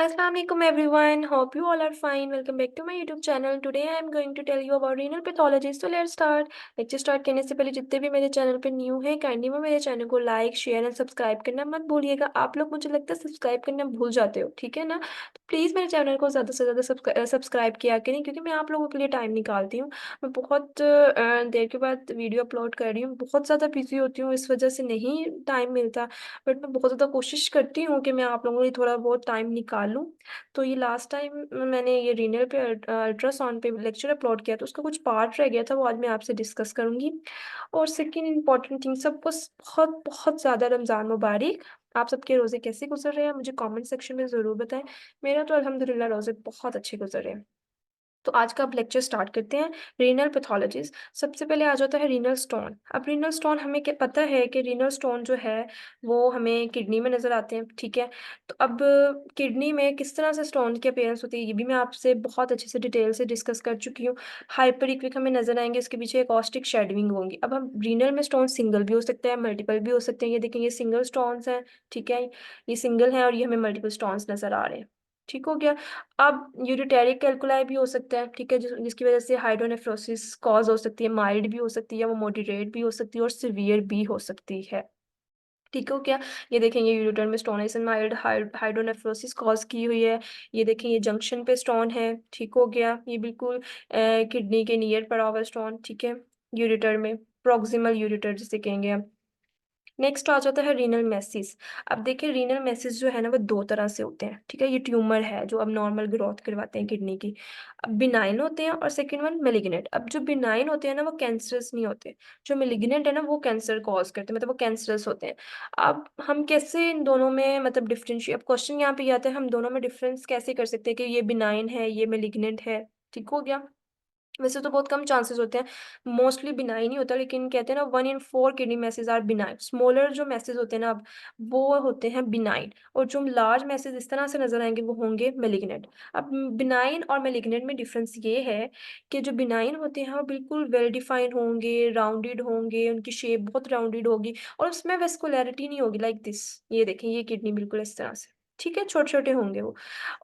Assalamualaikum everyone. Hope you all are fine. Welcome back to my YouTube channel. Today I am going to tell you about renal pathology. So let's start. Lecture start करने से पहले जितने भी मेरे channel पे new हैं kindly में मेरे चैनल को लाइक शेयर एंड सब्सक्राइब करना मत भूलिएगा। आप लोग मुझे लगता है सब्सक्राइब करना भूल जाते हो, ठीक है ना? तो प्लीज़ मेरे चैनल को ज़्यादा से ज़्यादा सब्सक्राइब किया करें क्योंकि मैं आप लोगों के लिए टाइम निकालती हूँ। मैं बहुत देर के बाद वीडियो अपलोड कर रही हूँ। बहुत ज़्यादा बिजी होती हूँ, इस वजह से नहीं टाइम मिलता। बट मैं बहुत ज़्यादा कोशिश करती हूँ कि मैं आप लोगों के लिए थोड़ा बहुत टाइम निकालूँ। तो ये लास्ट टाइम मैंने ये रीनल पे अल्ट्रासाउंड पे लेक्चर अपलोड किया था, उसका कुछ पार्ट रह गया था, वो आज मैं आपसे डिस्कस करूँगी। और सेकंड इम्पॉर्टेंट थिंग, सबको बहुत बहुत ज़्यादा रमज़ान मुबारक। आप सबके रोज़े कैसे गुजर रहे हैं मुझे कमेंट सेक्शन में ज़रूर बताएं। मेरा तो अल्हम्दुलिल्लाह रोज़े बहुत अच्छे गुजर रहे हैं। तो आज का अब लेक्चर स्टार्ट करते हैं। Renal pathologies. सबसे पहले आ जाता है रीनल स्टोन। अब रीनल स्टोन हमें क्या पता है कि रीनल स्टोन जो है वो हमें किडनी में नज़र आते हैं, ठीक है? तो अब किडनी में किस तरह से स्टोन की अपीयरेंस होती है ये भी मैं आपसे बहुत अच्छे से डिटेल से डिस्कस कर चुकी हूँ। हाइपरइक्विक हमें नज़र आएँगे, उसके पीछे एकॉस्टिक शेडोइंग होंगी। अब हम रीनल में स्टोन सिंगल भी हो सकते हैं, मल्टीपल भी हो सकते हैं। ये देखिए ये सिंगल स्टोन्स हैं, ठीक है? ये सिंगल हैं और ये हमें मल्टीपल स्टोन्स नज़र आ रहे हैं। ठीक हो गया? अब यूरिटेरिक कैल्कुलाई भी हो सकता है, ठीक है? जिसकी वज़ह से हाइड्रोनेफ्रोसिस कॉज़ हो सकती है, माइल्ड भी हो सकती है, वो मॉडरेट भी हो सकती है और सीवियर भी हो सकती है। ठीक हो गया? ये देखें ये यूरेटर में स्टोन है, इसमें माइल्ड हाइड्रोनेफ्रोसिस कॉज़ की हुई है। ये देखें ये जंक्शन पे स्टोन है, ठीक हो गया? ये बिल्कुल किडनी के नियर पड़ा हुआ स्टोन, ठीक है? यूरेटर में, प्रॉक्सिमल यूरेटर जिसे कहेंगे हम। नेक्स्ट आ जाता है रीनल मेसिस। अब देखिए रीनल मेसिस जो है ना वो 2 तरह से होते हैं, ठीक है? ये ट्यूमर है जो अब नॉर्मल ग्रोथ करवाते हैं किडनी की। अब बिनाइन होते हैं और सेकंड वन मैलिग्नेंट। अब जो बिनाइन होते हैं ना वो कैंसरस नहीं होते। जो मैलिग्नेंट है ना वो कैंसर कॉज़ करते हैं, मतलब वो कैंसरस होते हैं। अब हम कैसे इन दोनों में मतलब डिफरेंशिएट, अब क्वेश्चन यहाँ पे ये आता है हम दोनों में डिफरेंस कैसे कर सकते हैं कि ये बिनाइन है, ये मैलिग्नेंट है, ठीक हो गया? वैसे तो बहुत कम चांसेस होते हैं, मोस्टली बिनाइन ही होता है, लेकिन कहते हैं ना 1 in 4 kidney masses are benign. Smaller जो मैसेज होते हैं ना अब, वो होते हैं बिनाइन और जो लार्ज मैसेज इस तरह से नज़र आएँगे वो होंगे मैलिग्नेंट। अब बिनाइन और मैलिग्नेंट में डिफरेंस ये है कि जो बिनाइन होते हैं वो बिल्कुल वेल डिफाइंड होंगे, राउंडेड होंगे, उनकी शेप बहुत राउंडेड होगी और उसमें वैस्कुलैरिटी नहीं होगी लाइक दिस। ये देखें ये किडनी बिल्कुल इस तरह से, ठीक है? छोटे-छोटे होंगे वो।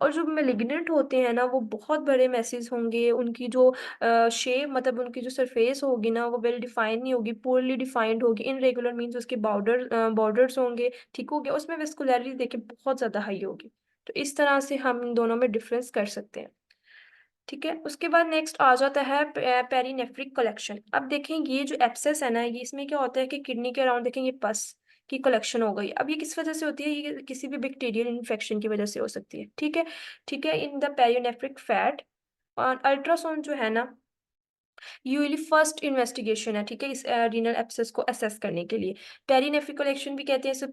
और जो मैलिग्नेंट होते हैं ना वो बहुत बड़े मैसेज होंगे, उनकी जो शेप मतलब उनकी जो सरफेस होगी ना वो वेल डिफाइंड नहीं होगी, पुअरली डिफाइंड होगी, इर्रेगुलर मीन्स उसके बॉर्डर्स होंगे, ठीक हो गया? उसमें वैस्कुलैरिटी देखिए बहुत ज़्यादा हाई होगी। तो इस तरह से हम इन दोनों में डिफरेंस कर सकते हैं, ठीक है? उसके बाद नेक्स्ट आ जाता है पेरिनेफ्रिक कलेक्शन। अब देखें ये जो एब्सेस है ना ये इसमें क्या होता है कि किडनी के अराउंड देखें ये पस की कलेक्शन हो गई। अब ये किस वजह से होती है? ये किसी भी बैक्टीरियल इन्फेक्शन की वजह से हो सकती है, ठीक है? ठीक है? इन द पेरिनेफ्रिक फैट और अल्ट्रासाउंड जो है ना यूजुअली फर्स्ट इन्वेस्टिगेशन है, ठीक है? इस रीनल एब्सेस को असेस करने के लिए। पेरिनेफ्रिक कलेक्शन भी कहते हैं इसे,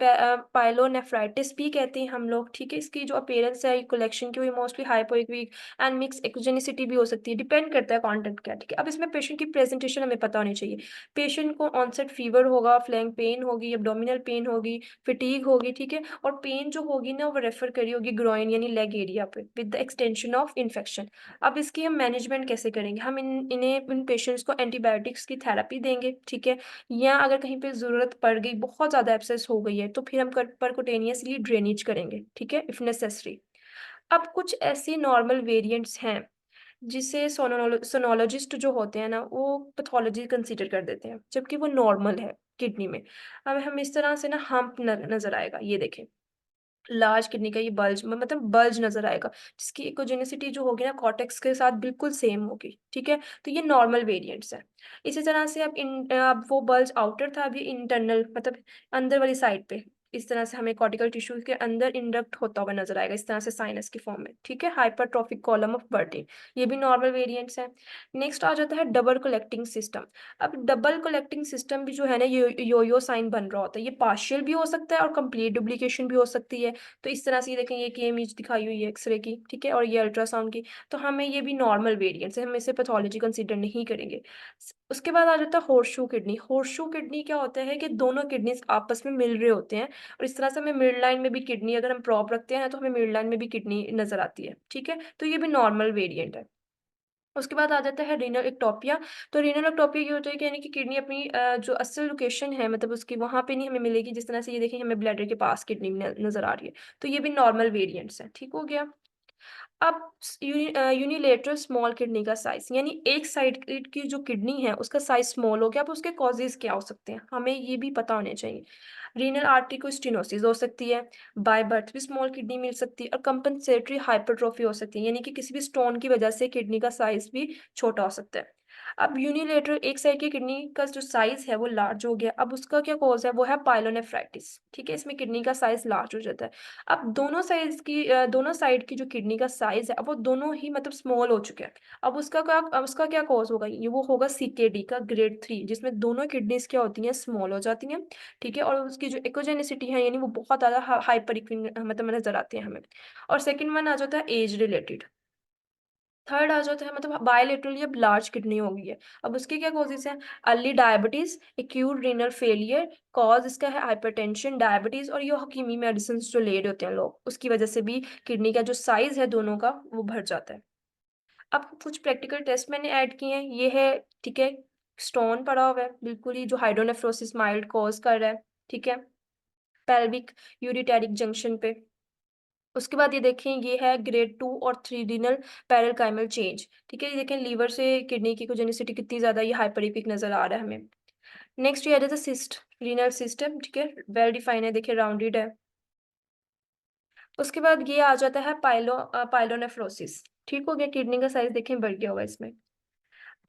पाइलोनेफ्राइटिस भी कहते हैं हम लोग, ठीक है? इसकी जो अपीयरेंस है कलेक्शन की वो मोस्टली हाइपोइक्विक एंड मिक्स एक्सोजेनिसिटी भी हो सकती है, डिपेंड करता है कंटेंट क्या है, ठीक है? अब इसमें पेशेंट की प्रेजेंटेशन हमें पता होनी चाहिए। पेशेंट को ऑनसेट फीवर होगा, फ्लैंक पेन होगी, एब्डोमिनल पेन होगी, फटीग होगी, ठीक है? और पेन जो होगी ना वो रेफर करी होगी ग्रॉइन यानी लेग एरिया पे with the extension of infection. अब इसकी हम मैनेजमेंट कैसे करेंगे? हम इन पेशेंट्स को एंटीबायोटिक्स की थेरेपी देंगे, ठीक है? या अगर कहीं पे ज़रूरत पड़ गई, बहुत ज़्यादा एब्सेस हो गई है, तो फिर हम परक्यूटेनियसली ड्रेनेज करेंगे, ठीक है? If necessary. अब कुछ ऐसी नॉर्मल वेरिएंट्स हैं, जिसे सोनोलॉजिस्ट जो होते हैं ना, वो पैथोलॉजी कंसीडर कर देते हैं, जबकि वो नॉर्मल है किडनी में। अब हम इस तरह से ना हम्प न नज़र आएगा, ये देखें। लार्ज किडनी का ये बल्ज मतलब बल्ज नज़र आएगा, जिसकी इकोजेनिसिटी जो होगी ना कॉर्टेक्स के साथ बिल्कुल सेम होगी, ठीक है? तो ये नॉर्मल वेरिएंट्स हैं। इसी तरह से अब वो बल्ज आउटर था, अब ये इंटरनल मतलब अंदर वाली साइड पे, इस तरह से हमें कॉर्टिकल टिश्यू के अंदर इंडक्ट होता हुआ नज़र आएगा, इस तरह से साइनस की फॉर्म में, ठीक है? हाइपरट्रोफिक कॉलम ऑफ बर्टिन, ये भी नॉर्मल वेरिएंट्स हैं। नेक्स्ट आ जाता है डबल कलेक्टिंग सिस्टम। अब डबल कलेक्टिंग सिस्टम भी जो है ना ये यो-यो साइन बन रहा होता है, ये पार्शियल भी हो सकता है और कंप्लीट डुप्लीकेशन भी हो सकती है। तो इस तरह से ये देखें ये की इमेज दिखाई हुई है एक्स-रे की, ठीक है? और ये अल्ट्रासाउंड की, तो हमें ये भी नॉर्मल वेरिएंट्स है, हम इसे पैथोलॉजी कंसीडर नहीं करेंगे। उसके बाद आ जाता है हॉर्सशू किडनी। हॉर्सशू किडनी क्या होता है कि दोनों किडनीज़ आपस में मिल रहे होते हैं और इस तरह से हमें मिड लाइन में भी किडनी, अगर हम प्रॉप रखते हैं तो हमें मिड लाइन में भी किडनी नज़र आती है, ठीक है? तो ये भी नॉर्मल वेरिएंट है। उसके बाद आ जाता है रीनल एक्टोपिया। तो रीनल एक्टोपिया ये होता है कि यानी कि किडनी अपनी जो असल लोकेशन है, मतलब उसकी वहाँ पे नहीं हमें मिलेगी, जिस तरह से ये देखिए हमें ब्लैडर के पास किडनी नज़र आ रही है। तो ये भी नॉर्मल वेरिएंट्स हैं, ठीक हो गया? अब यूनिलेटरल स्मॉल किडनी का साइज़, यानी एक साइड की जो किडनी है उसका साइज़ स्मॉल हो गया। अब उसके कॉजेज़ क्या हो सकते हैं? हमें ये भी पता होने चाहिए। रीनल आर्टरी को स्टेनोसिस हो सकती है, बाय बर्थ भी स्मॉल किडनी मिल सकती है और कंपनसेटरी हाइपरट्रोफी हो सकती है, यानी कि किसी भी स्टोन की वजह से किडनी का साइज़ भी छोटा हो सकता है। अब यूनिलेटरल एक साइड की किडनी का जो साइज़ है वो लार्ज हो गया। अब उसका क्या कॉज़ है? वो है पायलोनेफ्राइटिस, ठीक है? इसमें किडनी का साइज़ लार्ज हो जाता है। अब दोनों साइड की जो किडनी का साइज़ है, अब वो दोनों ही मतलब स्मॉल हो चुके हैं। अब उसका क्या कॉज़ होगा? ये वो होगा सीकेडी का ग्रेड 3, जिसमें दोनों किडनीज़ क्या होती हैं? स्मॉल हो जाती हैं, ठीक है? और उसकी जो इकोजेनिसिटी है, यानी वो बहुत ज़्यादा हाइपर मतलब नज़र आती है हमें। और सेकंड वन आ जाता है एज रिलेटेड। थर्ड आ जाता है मतलब बायलेटरल या लार्ज किडनी हो गई है। अब उसके क्या कॉजेज़ हैं? Early diabetes, acute renal failure, cause इसका है हाइपरटेंशन, डायबिटीज़ और ये हकीमी मेडिसिन्स जो ले रहे होते हैं लोग, उसकी वजह से भी किडनी का जो साइज़ है दोनों का, वो बढ़ जाता है। अब कुछ प्रैक्टिकल टेस्ट मैंने ऐड किए हैं, ये है, ठीक है? स्टोन पड़ा हुआ है, बिल्कुल ही जो हाइड्रोनेफ्रोसिस माइल्ड कॉज़ कर रहा है, ठीक है? पेल्विक यूरिटेरिक जंक्शन पे। उसके बाद ये देखें, ये है ग्रेड 2 और 3 रीनल पैरेनकाइमल चेंज, ठीक है? ये देखें लीवर से किडनी की कोजेनिसिटी कितनी ज़्यादा ये हाइपरेपिक नज़र आ रहा है हमें। नेक्स्ट ये आ जाता है सिस्ट, रीनल सिस्टम, ठीक है? वेल डिफाइन है, देखिए राउंडेड है। उसके बाद ये आ जाता है पाइलोनेफ्रोसिस, ठीक हो गया? किडनी का साइज़ देखें बढ़ गया हुआ है इसमें।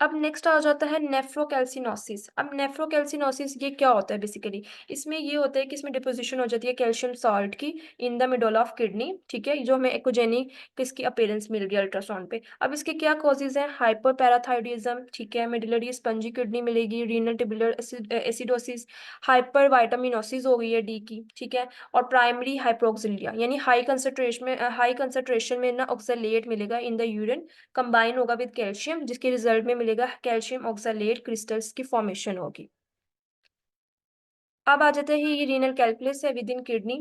अब नेक्स्ट आ जाता है नेफ्रोकैल्सिनोसिस। अब नेफ्रोकैल्सिनोसिस ये क्या होता है बेसिकली? इसमें ये होता है कि इसमें डिपोज़िशन हो जाती है कैल्शियम सॉल्ट की in the middle of kidney, ठीक है? जो हमें एकोजेनिक इसकी अपीयरेंस मिल रही है अल्ट्रासाउंड पे। अब इसके क्या कॉजेज़ हैं? हाइपरपैराथायरॉयडिज़म, ठीक है? मेडुलरी स्पंजी किडनी मिलेगी, रीनल ट्यूबुलर एसिडोसिस, हाइपरविटामिनोसिस हो गई है डी की, ठीक है? और प्राइमरी हाइपोक्सिलिया, यानी हाई कंसंट्रेशन में ना ऑक्सैलेट मिलेगा इन द यूरिन, कंबाइन होगा विद कैल्शियम, जिसके रिजल्ट में मिलेगा कैल्शियम ऑक्सैलेट क्रिस्टल्स की फॉर्मेशन होगी। अब आ जाते हैं ये रीनल कैल्कुलस है with in kidney.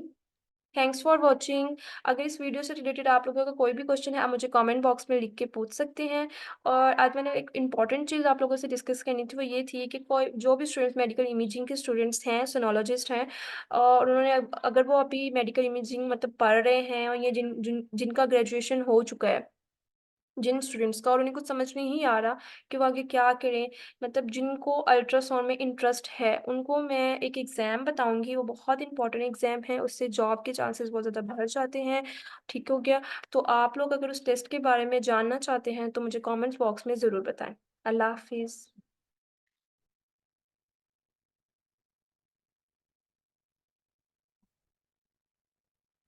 Thanks for watching. अगर इस वीडियो से रिलेटेड आप लोगों का कोई भी क्वेश्चन है, आप मुझे कमेंट बॉक्स में लिख के पूछ सकते हैं। और आज मैंने एक इंपॉर्टेंट चीज़ आप लोगों से डिस्कस करनी थी, वो ये थी कि कोई जो भी स्टूडेंट्स मेडिकल इमेजिंग के स्टूडेंट्स हैं, सोनोलॉजिस्ट हैं, और उन्होंने अगर वो अभी मेडिकल इमेजिंग मतलब पढ़ रहे हैं, और ये जिनका ग्रेजुएशन हो चुका है, जिन स्टूडेंट्स का, और उन्हें कुछ समझ नहीं आ रहा कि वो आगे क्या करें, मतलब जिनको अल्ट्रासाउंड में इंटरेस्ट है, उनको मैं एक एग्ज़ाम बताऊँगी, वो बहुत इंपॉर्टेंट एग्ज़ाम है, उससे जॉब के चांसेस बहुत ज़्यादा बढ़ जाते हैं, ठीक हो गया? तो आप लोग अगर उस टेस्ट के बारे में जानना चाहते हैं, तो मुझे कमेंट्स बॉक्स में ज़रूर बताएँ। अल्लाह हाफ़िज़।